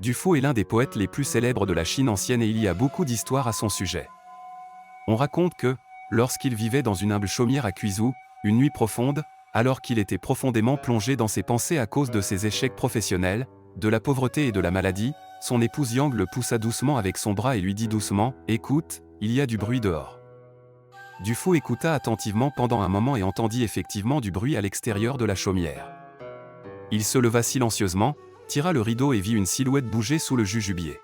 Dufu est l'un des poètes les plus célèbres de la Chine ancienne et il y a beaucoup d'histoires à son sujet. On raconte que, lorsqu'il vivait dans une humble chaumière à Cuizhou, une nuit profonde, alors qu'il était profondément plongé dans ses pensées à cause de ses échecs professionnels, de la pauvreté et de la maladie, son épouse Yang le poussa doucement avec son bras et lui dit doucement « Écoute, il y a du bruit dehors ». Dufu écouta attentivement pendant un moment et entendit effectivement du bruit à l'extérieur de la chaumière. Il se leva silencieusement, tira le rideau et vit une silhouette bouger sous le jujubier.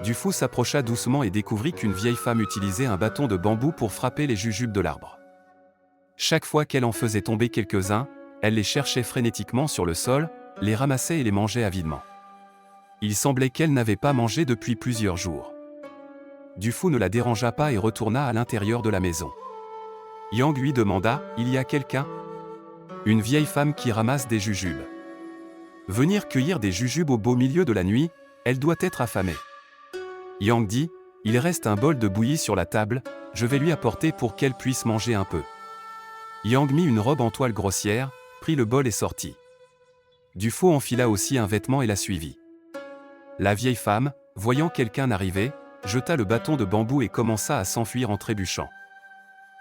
Dufu s'approcha doucement et découvrit qu'une vieille femme utilisait un bâton de bambou pour frapper les jujubes de l'arbre. Chaque fois qu'elle en faisait tomber quelques-uns, elle les cherchait frénétiquement sur le sol, les ramassait et les mangeait avidement. Il semblait qu'elle n'avait pas mangé depuis plusieurs jours. Dufu ne la dérangea pas et retourna à l'intérieur de la maison. Yang lui demanda « Il y a quelqu'un » ? Une vieille femme qui ramasse des jujubes. Venir cueillir des jujubes au beau milieu de la nuit, elle doit être affamée. Yang dit « Il reste un bol de bouillie sur la table, je vais lui apporter pour qu'elle puisse manger un peu. » Yang mit une robe en toile grossière, prit le bol et sortit. Dufu enfila aussi un vêtement et la suivit. La vieille femme, voyant quelqu'un arriver, jeta le bâton de bambou et commença à s'enfuir en trébuchant.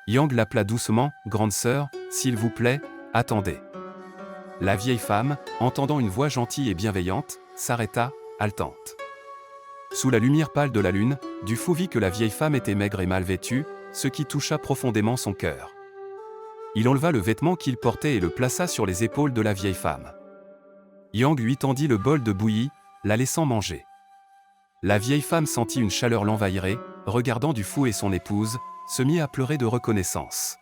Yang l'appela doucement « Grande sœur, s'il vous plaît, attendez. » La vieille femme, entendant une voix gentille et bienveillante, s'arrêta, haletante. Sous la lumière pâle de la lune, Dufu vit que la vieille femme était maigre et mal vêtue, ce qui toucha profondément son cœur. Il enleva le vêtement qu'il portait et le plaça sur les épaules de la vieille femme. Yang lui tendit le bol de bouillie, la laissant manger. La vieille femme sentit une chaleur l'envahir et, regardant Dufu et son épouse, se mit à pleurer de reconnaissance.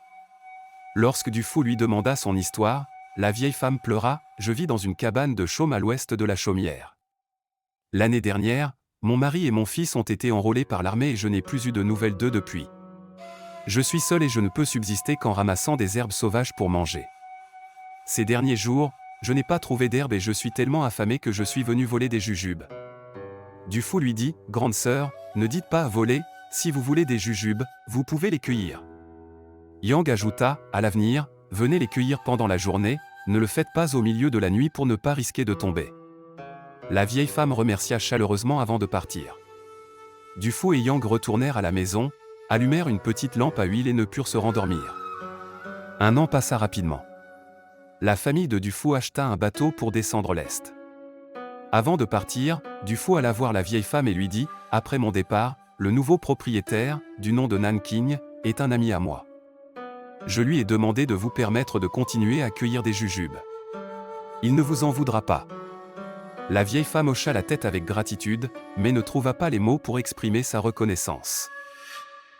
Lorsque Dufu lui demanda son histoire, la vieille femme pleura « Je vis dans une cabane de chaume à l'ouest de la chaumière. L'année dernière, mon mari et mon fils ont été enrôlés par l'armée et je n'ai plus eu de nouvelles d'eux depuis. Je suis seule et je ne peux subsister qu'en ramassant des herbes sauvages pour manger. Ces derniers jours, je n'ai pas trouvé d'herbe et je suis tellement affamée que je suis venue voler des jujubes. » Dufu lui dit « Grande sœur, ne dites pas à voler, si vous voulez des jujubes, vous pouvez les cueillir. » Yang ajouta « À l'avenir, venez les cueillir pendant la journée, ne le faites pas au milieu de la nuit pour ne pas risquer de tomber. » La vieille femme remercia chaleureusement avant de partir. Dufu et Yang retournèrent à la maison, allumèrent une petite lampe à huile et ne purent se rendormir. Un an passa rapidement. La famille de Dufu acheta un bateau pour descendre l'Est. Avant de partir, Dufu alla voir la vieille femme et lui dit « Après mon départ, le nouveau propriétaire, du nom de Nanking, est un ami à moi. Je lui ai demandé de vous permettre de continuer à cueillir des jujubes. Il ne vous en voudra pas. » La vieille femme hocha la tête avec gratitude, mais ne trouva pas les mots pour exprimer sa reconnaissance.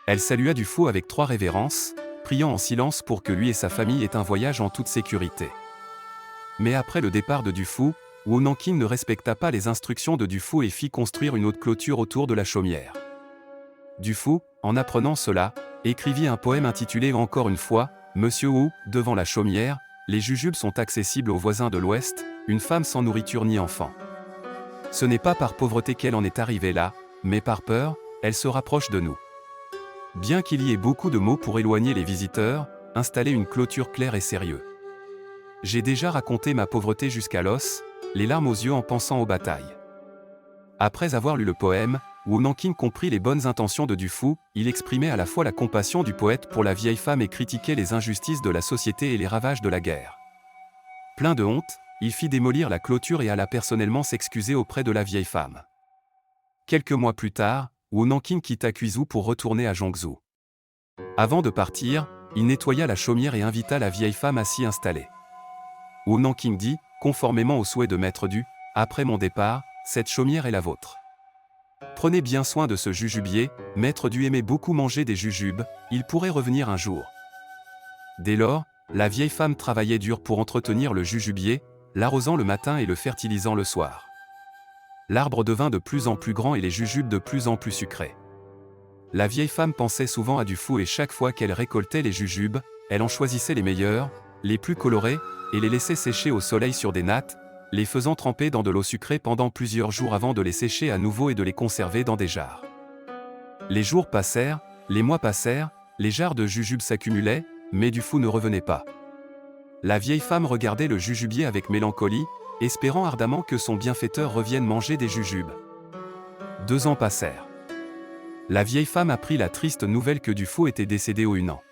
Elle salua Dufu avec 3 révérences, priant en silence pour que lui et sa famille aient un voyage en toute sécurité. Mais après le départ de Dufu, Wu Nanking ne respecta pas les instructions de Dufu et fit construire une haute clôture autour de la chaumière. Dufu, en apprenant cela, écrivit un poème intitulé encore une fois « Monsieur Wu, devant la chaumière, les jujubes sont accessibles aux voisins de l'Ouest, une femme sans nourriture ni enfant. Ce n'est pas par pauvreté qu'elle en est arrivée là, mais par peur, elle se rapproche de nous. Bien qu'il y ait beaucoup de mots pour éloigner les visiteurs, installer une clôture claire est sérieux. J'ai déjà raconté ma pauvreté jusqu'à l'os, les larmes aux yeux en pensant aux batailles. » Après avoir lu le poème, Wu Nanking comprit les bonnes intentions de Dufu, il exprimait à la fois la compassion du poète pour la vieille femme et critiquait les injustices de la société et les ravages de la guerre. Plein de honte, il fit démolir la clôture et alla personnellement s'excuser auprès de la vieille femme. Quelques mois plus tard, Wu Nanking quitta Cuizhou pour retourner à Zhongzhou. Avant de partir, il nettoya la chaumière et invita la vieille femme à s'y installer. Wu Nanking dit, conformément au souhait de Maître Du, « Après mon départ, cette chaumière est la vôtre. Prenez bien soin de ce jujubier, Maître Du aimait beaucoup manger des jujubes, il pourrait revenir un jour. » Dès lors, la vieille femme travaillait dur pour entretenir le jujubier, l'arrosant le matin et le fertilisant le soir. L'arbre devint de plus en plus grand et les jujubes de plus en plus sucrés. La vieille femme pensait souvent à Dufu et chaque fois qu'elle récoltait les jujubes, elle en choisissait les meilleurs, les plus colorés, et les laissait sécher au soleil sur des nattes, les faisant tremper dans de l'eau sucrée pendant plusieurs jours avant de les sécher à nouveau et de les conserver dans des jarres. Les jours passèrent, les mois passèrent, les jarres de jujubes s'accumulaient, mais Dufu ne revenait pas. La vieille femme regardait le jujubier avec mélancolie, espérant ardemment que son bienfaiteur revienne manger des jujubes. 2 ans passèrent. La vieille femme apprit la triste nouvelle que Dufaux était décédé au Hunan.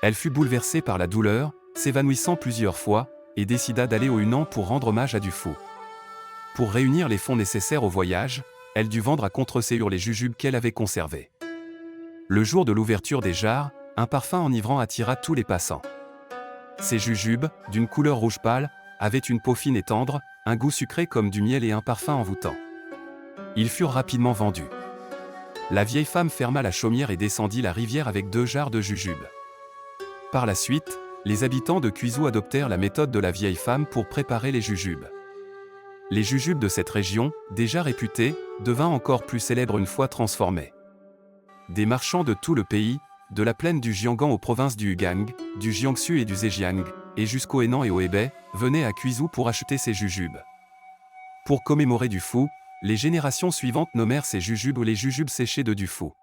Elle fut bouleversée par la douleur, s'évanouissant plusieurs fois, et décida d'aller au Hunan pour rendre hommage à Dufaux. Pour réunir les fonds nécessaires au voyage, elle dut vendre à contre-séur les jujubes qu'elle avait conservés. Le jour de l'ouverture des jarres, un parfum enivrant attira tous les passants. Ces jujubes, d'une couleur rouge pâle, avaient une peau fine et tendre, un goût sucré comme du miel et un parfum envoûtant. Ils furent rapidement vendus. La vieille femme ferma la chaumière et descendit la rivière avec 2 jarres de jujubes. Par la suite, les habitants de Cuizou adoptèrent la méthode de la vieille femme pour préparer les jujubes. Les jujubes de cette région, déjà réputée, devinrent encore plus célèbres une fois transformés. Des marchands de tout le pays, de la plaine du Jianghan aux provinces du Hugang, du Jiangsu et du Zhejiang, et jusqu'au Henan et au Hebei, venaient à Cuizou pour acheter ces jujubes. Pour commémorer Dufaux, les générations suivantes nommèrent ces jujubes les jujubes séchés de Dufaux.